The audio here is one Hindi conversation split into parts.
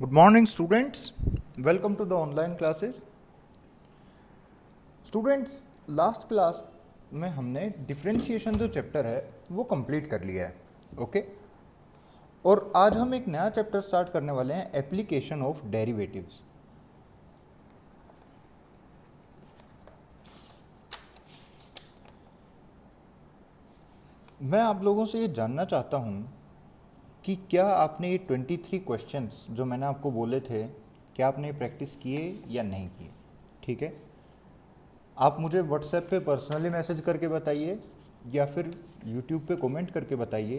Good morning, students. Welcome to the online classes. Students, last class में हमने डिफरेंशिएशन जो चैप्टर है वो कंप्लीट कर लिया है. ओके और आज हम एक नया चैप्टर स्टार्ट करने वाले हैं, एप्लीकेशन ऑफ डेरिवेटिव्स. मैं आप लोगों से ये जानना चाहता हूँ कि क्या आपने ये 23 क्वेश्चंस जो मैंने आपको बोले थे, क्या आपने प्रैक्टिस किए या नहीं किए. ठीक है, आप मुझे व्हाट्सएप पे पर्सनली मैसेज करके बताइए या फिर यूट्यूब पे कमेंट करके बताइए.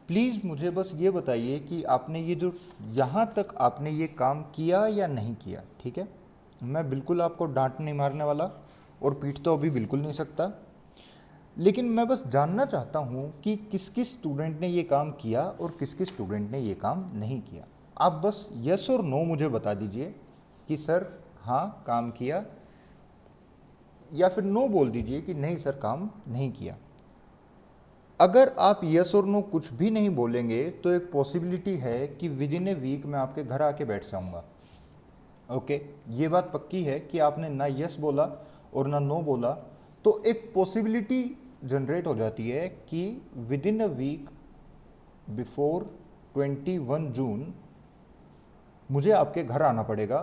प्लीज़ मुझे बस ये बताइए कि आपने ये जो यहाँ तक आपने ये काम किया या नहीं किया. ठीक है, मैं बिल्कुल आपको डांट नहीं मारने वाला और पीट तो अभी बिल्कुल नहीं सकता, लेकिन मैं बस जानना चाहता हूँ कि किस किस स्टूडेंट ने ये काम किया और किस किस स्टूडेंट ने ये काम नहीं किया. आप बस यस और नो मुझे बता दीजिए कि सर हाँ काम किया, या फिर नो बोल दीजिए कि नहीं सर काम नहीं किया. अगर आप यस और नो कुछ भी नहीं बोलेंगे तो एक पॉसिबिलिटी है कि विद इन ए वीक मैं आपके घर आके बैठ जाऊँगा. ओके, ये बात पक्की है कि आपने ना यस बोला और ना नो बोला तो एक पॉसिबिलिटी जनरेट हो जाती है कि within a week before 21 June मुझे आपके घर आना पड़ेगा.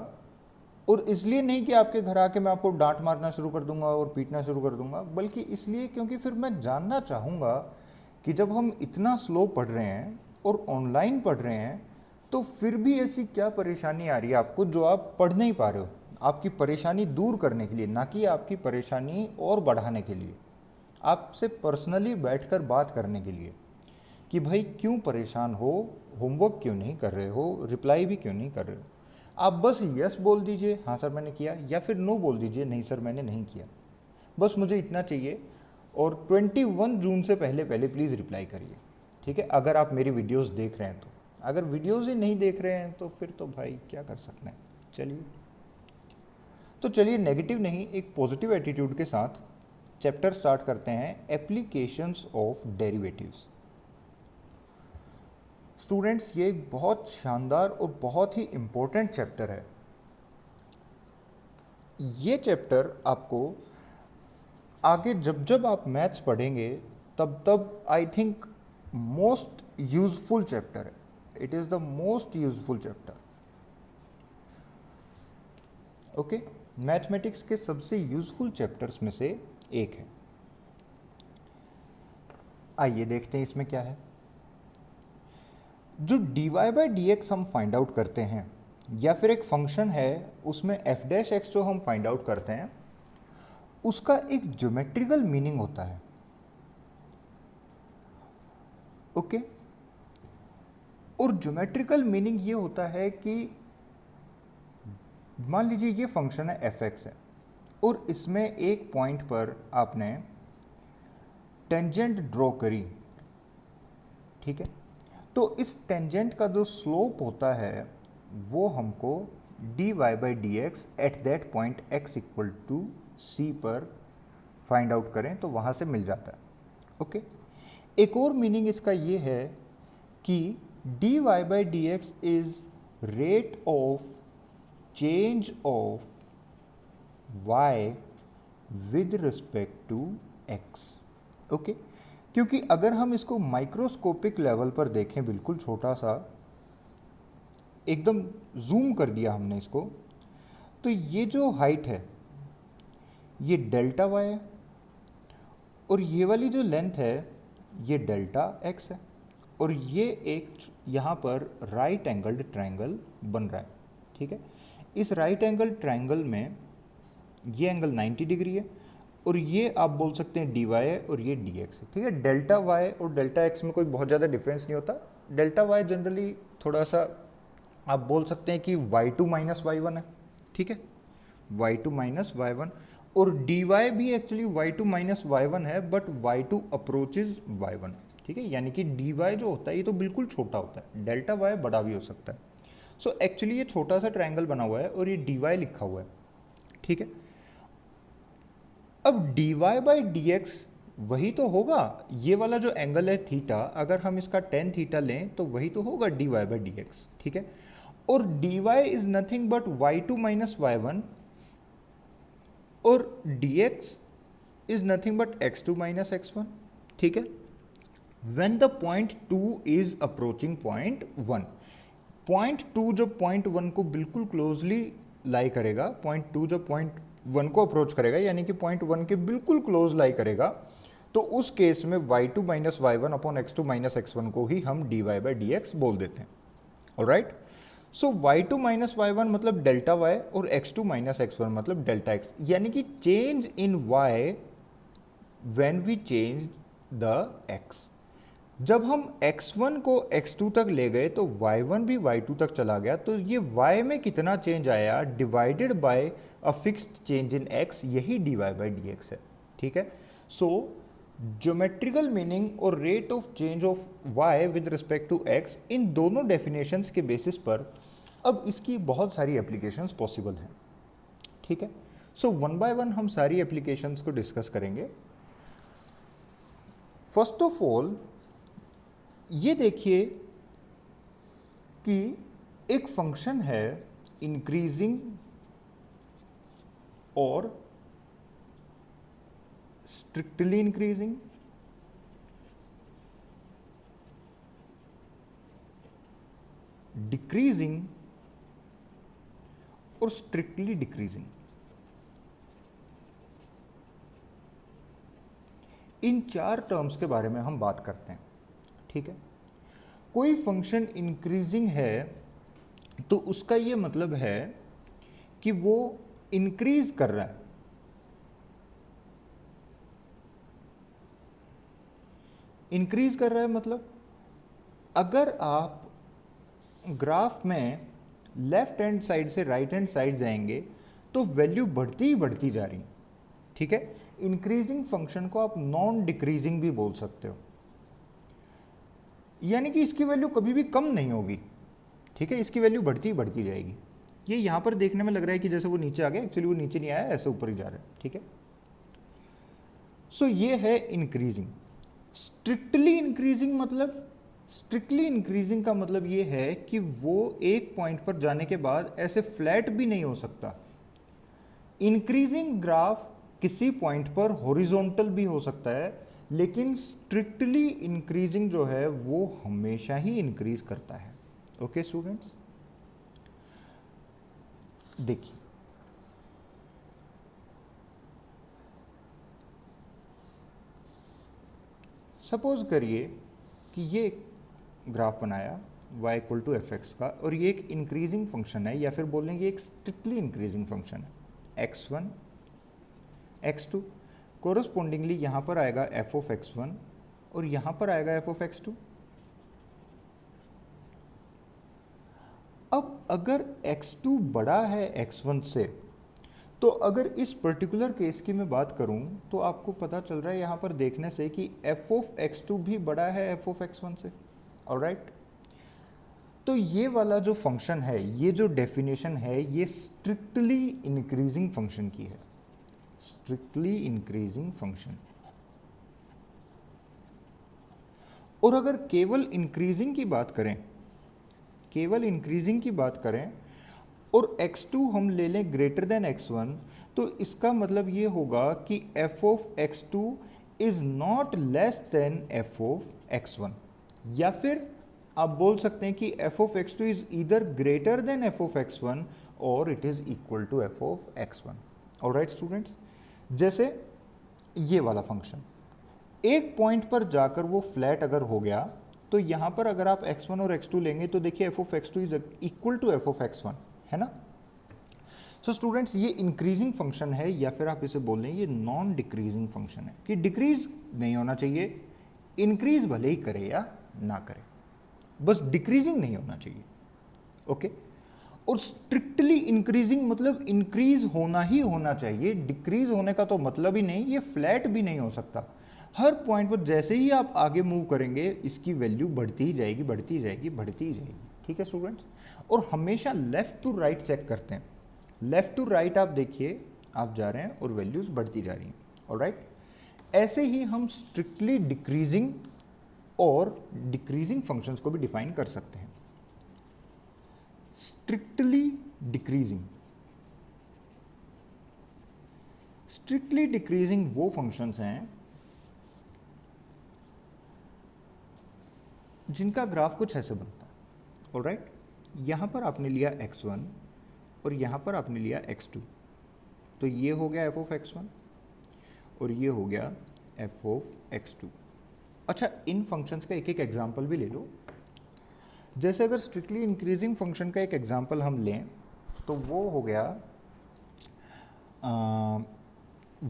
और इसलिए नहीं कि आपके घर आके मैं आपको डांट मारना शुरू कर दूंगा और पीटना शुरू कर दूंगा, बल्कि इसलिए क्योंकि फिर मैं जानना चाहूँगा कि जब हम इतना स्लो पढ़ रहे हैं और ऑनलाइन पढ़ रहे हैं तो फिर भी ऐसी क्या परेशानी आ रही है आपको जो आप पढ़ नहीं पा रहे हो. आपकी परेशानी दूर करने के लिए, ना कि आपकी परेशानी और बढ़ाने के लिए, आपसे पर्सनली बैठकर बात करने के लिए कि भाई क्यों परेशान हो, होमवर्क क्यों नहीं कर रहे हो, रिप्लाई भी क्यों नहीं कर रहे हो. आप बस यस बोल दीजिए हाँ सर मैंने किया, या फिर नो बोल दीजिए नहीं सर मैंने नहीं किया. बस मुझे इतना चाहिए और 21 जून से पहले पहले प्लीज़ रिप्लाई करिए. ठीक है, अगर आप मेरी वीडियोस देख रहे हैं तो. अगर वीडियोस ही नहीं देख रहे हैं तो फिर तो भाई क्या कर सकते हैं. चलिए, तो चलिए नेगेटिव नहीं एक पॉजिटिव एटीट्यूड के साथ चैप्टर स्टार्ट करते हैं, एप्लीकेशंस ऑफ डेरिवेटिव्स. स्टूडेंट्स, ये एक बहुत शानदार और बहुत ही इम्पोर्टेंट चैप्टर है. ये चैप्टर आपको आगे जब जब आप मैथ्स पढ़ेंगे तब तब I think most useful chapter है. It is the most useful chapter. Okay, mathematics के सबसे यूजफुल चैप्टर्स में से एक है. आइए देखते हैं इसमें क्या है. जो dy बाई डी एक्स हम फाइंड आउट करते हैं, या फिर एक फंक्शन है उसमें एफ डैश एक्स जो हम फाइंड आउट करते हैं, उसका एक ज्योमेट्रिकल मीनिंग होता है. ओके, और ज्योमेट्रिकल मीनिंग ये होता है कि मान लीजिए ये फंक्शन है एफ एक्स है और इसमें एक पॉइंट पर आपने टेंजेंट ड्रॉ करी. ठीक है, तो इस टेंजेंट का जो स्लोप होता है वो हमको dy by D X at that point x equal to C पर फाइंड आउट करें तो वहाँ से मिल जाता है. ओके, एक और मीनिंग इसका ये है कि dy by D X is rate of change of y with respect to x. Okay, क्योंकि अगर हम इसको माइक्रोस्कोपिक लेवल पर देखें, बिल्कुल छोटा सा एकदम जूम कर दिया हमने इसको, तो ये जो हाइट है ये डेल्टा y है और ये वाली जो लेंथ है ये डेल्टा x है और ये एक यहाँ पर राइट एंगल्ड ट्रायंगल बन रहा है. ठीक है, इस राइट एंगल ट्रायंगल में ये एंगल 90 डिग्री है और ये आप बोल सकते हैं dy है और ये dx है. ठीक है, डेल्टा y और डेल्टा x में कोई बहुत ज़्यादा डिफरेंस नहीं होता. डेल्टा y जनरली थोड़ा सा आप बोल सकते हैं कि y2 माइनस y1 है. ठीक है, y2 माइनस y1, और dy भी एक्चुअली y2 माइनस y1 है बट y2 अप्रोचेज y1. ठीक है, यानी कि dy जो होता है ये तो बिल्कुल छोटा होता है, डेल्टा y बड़ा भी हो सकता है. सो एक्चुअली ये छोटा सा ट्रायंगल बना हुआ है और ये dy लिखा हुआ है. ठीक है, अब dy बाई डी एक्स वही तो होगा, ये वाला जो एंगल है थीटा, अगर हम इसका टेन थीटा लें तो वही तो होगा dy बाई डी एक्स. ठीक है, और dy is nothing but y2 minus y1 और dx is nothing but x2 minus x1, ठीक है। when the point 2 is approaching point 1, point 2 जब point 1 को बिल्कुल क्लोजली लाई करेगा, point 2 जब point 1 को अप्रोच करेगा यानी कि point 1 के बिल्कुल क्लोज लाई करेगा, तो उस केस में y2 minus y1 upon x2 minus x1 को ही हम dy बाई dx बोल देते हैं। ऑलराइट, सो y2 माइनस y1 मतलब डेल्टा y और x2 माइनस x1 मतलब डेल्टा x, यानी कि change in y when we change the x। जब हम x1 को x2 तक ले गए तो y1 भी y2 तक चला गया, तो ये y में कितना चेंज आया divided by a fixed change in x, यही dy बाई dx है, ठीक है। सो ज्योमेट्रिकल मीनिंग और rate of change of y with respect to x, इन दोनों डेफिनेशंस के बेसिस पर अब इसकी बहुत सारी एप्लीकेशंस पॉसिबल हैं, ठीक है। सो वन बाय वन हम सारी एप्लीकेशंस को डिस्कस करेंगे। फर्स्ट ऑफ ऑल ये देखिए कि एक फंक्शन है इंक्रीजिंग और स्ट्रिक्टली इंक्रीजिंग, डिक्रीजिंग और स्ट्रिक्टली डिक्रीजिंग। इन चार टर्म्स के बारे में हम बात करते हैं, ठीक है। कोई फंक्शन इंक्रीजिंग है तो उसका ये मतलब है कि वो इंक्रीज कर रहा है। इंक्रीज कर रहा है मतलब अगर आप ग्राफ में लेफ्ट हैंड साइड से राइट हैंड साइड जाएंगे तो वैल्यू बढ़ती ही बढ़ती जा रही है, ठीक है। इंक्रीजिंग फंक्शन को आप नॉन डिक्रीजिंग भी बोल सकते हो, यानी कि इसकी वैल्यू कभी भी कम नहीं होगी, ठीक है, इसकी वैल्यू बढ़ती ही बढ़ती जाएगी। ये यहां पर देखने में लग रहा है कि जैसे वो नीचे आ गया, एक्चुअली वो नीचे नहीं आया, ऐसे ऊपर ही जा रहा है, ठीक है। सो ये है इंक्रीजिंग। स्ट्रिक्टली इंक्रीजिंग मतलब, स्ट्रिक्टली इंक्रीजिंग का मतलब ये है कि वो एक पॉइंट पर जाने के बाद ऐसे फ्लैट भी नहीं हो सकता। इंक्रीजिंग ग्राफ किसी पॉइंट पर हॉरिजॉन्टल भी हो सकता है, लेकिन स्ट्रिक्टली इंक्रीजिंग जो है वो हमेशा ही इंक्रीज करता है। ओके स्टूडेंट्स, देखिए सपोज करिए कि ये ग्राफ बनाया y equal to F X का, और ये एक इंक्रीजिंग फंक्शन है, या फिर बोल लेंगे एक स्ट्रिक्टली इंक्रीजिंग फंक्शन है। x1 x2 कोरस्पोंडिंगली यहाँ पर आएगा f ऑफ x1 और यहाँ पर आएगा f ऑफ x2। अब अगर x2 बड़ा है x1 से, तो अगर इस पर्टिकुलर केस की मैं बात करूं तो आपको पता चल रहा है यहाँ पर देखने से कि f ऑफ x2 भी बड़ा है f ऑफ x1 से। ऑलराइट, तो ये वाला जो फंक्शन है, ये जो डेफिनेशन है, ये स्ट्रिक्टली इंक्रीजिंग फंक्शन की है, स्ट्रिक्टली इंक्रीजिंग फंक्शन। और अगर केवल इंक्रीजिंग की बात करें, केवल इंक्रीजिंग की बात करें और x2 हम ले लें ग्रेटर देन x1, तो इसका मतलब ये होगा कि f of x2 is not less than f of x1, या फिर आप बोल सकते हैं कि f of x2 is either greater than f of x1 और it is equal to f of x1। Alright students, जैसे ये वाला फंक्शन एक पॉइंट पर जाकर वो फ्लैट अगर हो गया, तो यहां पर अगर आप x1 और x2 लेंगे तो देखिए f of x2 is equal to f of x1, है ना। सो स्टूडेंट्स, ये इंक्रीजिंग फंक्शन है, या फिर आप इसे बोल लें ये नॉन डिक्रीजिंग फंक्शन है, कि डिक्रीज नहीं होना चाहिए, इंक्रीज भले ही करे या ना करे, बस डिक्रीजिंग नहीं होना चाहिए। ओके, और स्ट्रिक्टली इंक्रीजिंग मतलब इंक्रीज होना ही होना चाहिए, डिक्रीज होने का तो मतलब ही नहीं, ये फ्लैट भी नहीं हो सकता। हर पॉइंट पर जैसे ही आप आगे मूव करेंगे इसकी वैल्यू बढ़ती ही जाएगी, बढ़ती ही जाएगी, बढ़ती ही जाएगी, ठीक है स्टूडेंट्स। और हमेशा लेफ्ट टू राइट चेक करते हैं, लेफ्ट टू राइट आप देखिए, आप जा रहे हैं और वैल्यूज बढ़ती जा रही हैं। ऑलराइट, ऐसे ही हम स्ट्रिक्टली डिक्रीजिंग और डिक्रीजिंग फंक्शंस को भी डिफाइन कर सकते हैं। Strictly decreasing. स्ट्रिक्टली डिक्रीजिंग वो फंक्शंस हैं जिनका ग्राफ कुछ ऐसे बनता है। ऑलराइट, यहां पर आपने लिया x1 और यहां पर आपने लिया x2, तो ये हो गया f of x1 और ये हो गया f of x2। अच्छा, इन फंक्शंस का एक एक एग्जाम्पल भी ले लो। जैसे अगर स्ट्रिक्टली इंक्रीजिंग फंक्शन का एक एग्जाम्पल हम लें तो वो हो गया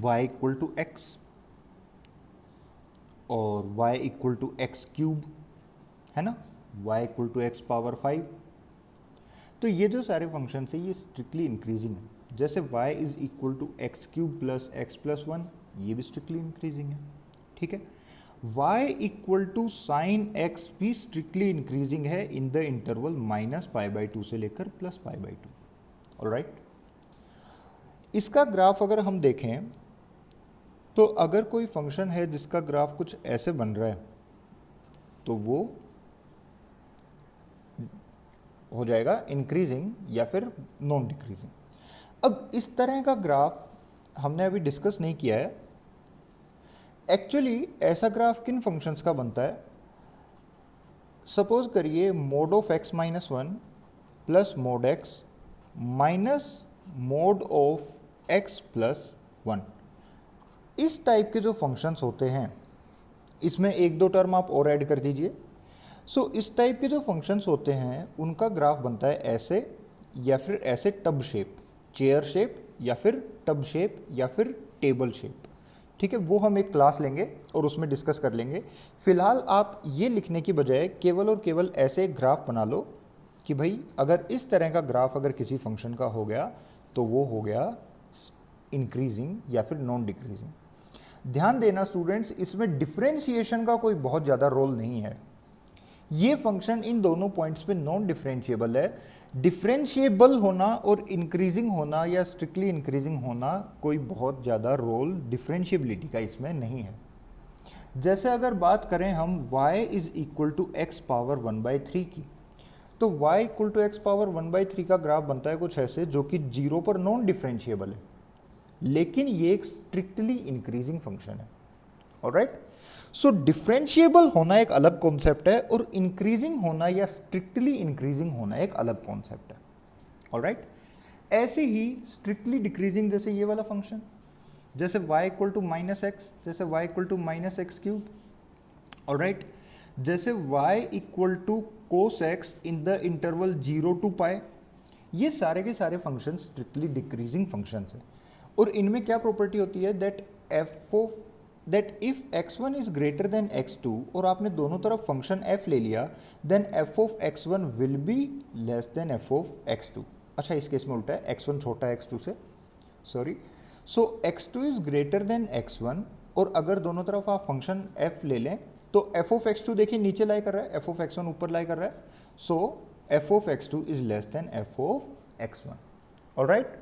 y इक्वल टू एक्स और y equal to X cube, है ना, y equal to X power 5। तो ये जो सारे फंक्शन है ये स्ट्रिक्टली इंक्रीजिंग है। जैसे y is equal to X cube plus X plus 1, ये भी स्ट्रिक्टली इंक्रीजिंग है। ठीक है, y equal to sine X भी स्ट्रिक्टली इंक्रीजिंग है इन द इंटरवल -π/2 से लेकर +π/2। ऑलराइट, इसका ग्राफ अगर हम देखें तो अगर कोई फंक्शन है जिसका ग्राफ कुछ ऐसे बन रहा है तो वो हो जाएगा इंक्रीजिंग या फिर नॉन डिक्रीजिंग। अब इस तरह का ग्राफ हमने अभी डिस्कस नहीं किया है। एक्चुअली ऐसा ग्राफ किन फंक्शंस का बनता है? सपोज करिए mode of x minus 1 plus mode x minus mode of x plus 1। इस टाइप के जो फंक्शंस होते हैं, इसमें एक दो टर्म आप और ऐड कर दीजिए। सो इस टाइप के जो फंक्शंस होते हैं उनका ग्राफ बनता है ऐसे या फिर ऐसे, टब शेप, चेयर शेप या फिर टब शेप या फिर टेबल शेप। ठीक है, वो हम एक क्लास लेंगे और उसमें डिस्कस कर लेंगे। फिलहाल आप ये लिखने की बजाय केवल और केवल ऐसे एक ग्राफ बना लो कि भाई अगर इस तरह का ग्राफ अगर किसी फंक्शन का हो गया तो वो हो गया इंक्रीजिंग या फिर नॉन डिक्रीजिंग। ध्यान देना स्टूडेंट्स, इसमें डिफरेंशिएशन का कोई बहुत ज़्यादा रोल नहीं है। ये फंक्शन इन दोनों पॉइंट्स पे नॉन डिफरेंशिएबल है। डिफरेंशिएबल होना और इंक्रीजिंग होना या स्ट्रिक्टली इंक्रीजिंग होना कोई बहुत ज़्यादा रोल डिफरेंशिएबिलिटी का इसमें नहीं है। जैसे अगर बात करें हम y is equal to X power 1/3 की, तो y equal to X power 1/3 का ग्राफ बनता है कुछ ऐसे, जो कि 0 पर नॉन डिफरेंशिएबल है, लेकिन ये एक स्ट्रिक्टली इंक्रीजिंग फंक्शन है। ऑलराइट, सो डिफरेंशिएबल होना एक अलग कॉन्सेप्ट है और इंक्रीजिंग होना या स्ट्रिक्टली इंक्रीजिंग होना एक अलग कॉन्सेप्ट है। ऑलराइट, ऐसे ही स्ट्रिक्टली डिक्रीजिंग जैसे ये वाला फंक्शन, जैसे y equal to minus X, जैसे y equal to minus X cube. Alright, जैसे y equal to cos X in the interval 0 to π। ये सारे के सारे फंक्शन स्ट्रिक्टली डिक्रीजिंग फंक्शंस है और इनमें क्या प्रॉपर्टी होती है that if x1 is greater than x2 और आपने दोनों तरफ फंक्शन f ले लिया, then f of x1 will be less than f of x2। अच्छा, इस केस में उल्टा है, x1 छोटा है x2 से, sorry. So x2 is greater then x1 और अगर दोनों तरफ आप फंक्शन f ले लें तो f ऑफ x2 देखिए नीचे लाई कर रहा है, f ऑफ x1 ऊपर लाई कर रहा है। सो f of x2 is less than f of x1। Alright,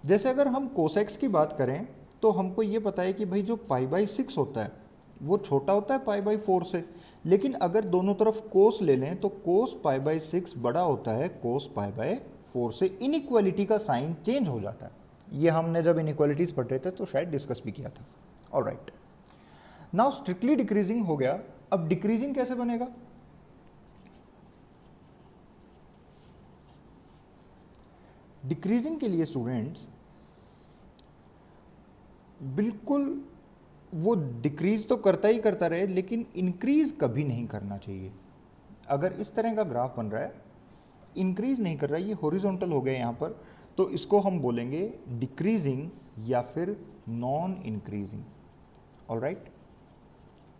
जैसे अगर हम कोसेक्स की बात करें तो हमको ये पता है कि भाई जो π/6 होता है वो छोटा होता है π/4 से, लेकिन अगर दोनों तरफ कोस ले लें तो कोस π/6 बड़ा होता है कोस π/4 से। इनइक्वालिटी का साइन चेंज हो जाता है। ये हमने जब इनइक्वालिटीज पढ़ रहे थे तो शायद डिस्कस भी किया था। ऑलराइट, नाउ स्ट्रिक्टली डिक्रीजिंग हो गया। अब डिक्रीजिंग कैसे बनेगा? डिक्रीजिंग के लिए स्टूडेंट्स बिल्कुल वो डिक्रीज तो करता ही करता रहे, लेकिन इंक्रीज कभी नहीं करना चाहिए। अगर इस तरह का ग्राफ बन रहा है, इंक्रीज नहीं कर रहा है, ये हॉरिजॉन्टल हो गया यहाँ पर, तो इसको हम बोलेंगे डिक्रीजिंग या फिर नॉन इंक्रीजिंग। ऑलराइट,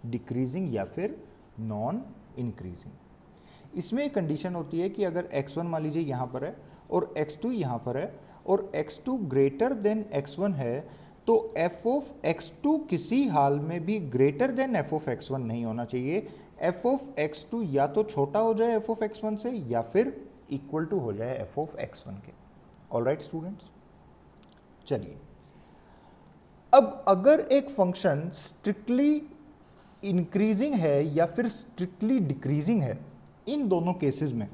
डिक्रीजिंग या फिर नॉन इंक्रीजिंग। इसमें एक कंडीशन होती है कि अगर x1 मान लीजिए यहाँ पर है और x2 यहाँ पर है और x2 ग्रेटर देन x1 है, तो f ऑफ x2 किसी हाल में भी greater than f of x1 नहीं होना चाहिए। f ऑफ x2 या तो छोटा हो जाए f ऑफ x1 से या फिर इक्वल टू हो जाए f ऑफ x1 के। ऑलराइट स्टूडेंट्स, चलिए अब अगर एक फंक्शन स्ट्रिक्टली इंक्रीजिंग है या फिर स्ट्रिक्टली डिक्रीजिंग है, इन दोनों केसेस में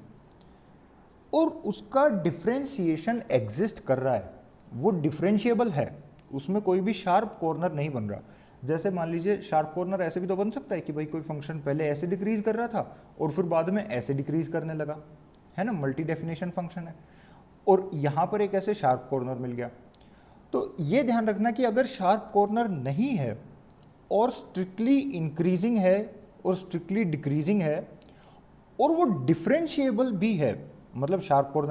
और उसका डिफ्रेंशिएशन एग्जिस्ट कर रहा है, वो डिफ्रेंशिएबल है, उसमें कोई भी शार्प कॉर्नर नहीं बन रहा। जैसे मान लीजिए शार्प कॉर्नर ऐसे भी तो बन सकता है कि भाई कोई फंक्शन पहले ऐसे डिक्रीज कर रहा था और फिर बाद में ऐसे डिक्रीज करने लगा, है ना, मल्टी डेफिनेशन फंक्शन है, और यहाँ पर एक ऐसे शार्प कॉर्नर मिल गया। तो ये ध्यान रखना कि अगर शार्प कॉर्नर नहीं है और स्ट्रिक्टली इंक्रीजिंग है और स्ट्रिक्टली डिक्रीजिंग है और वो डिफरेंशिएबल भी है, मतलब शार्प कॉर्नर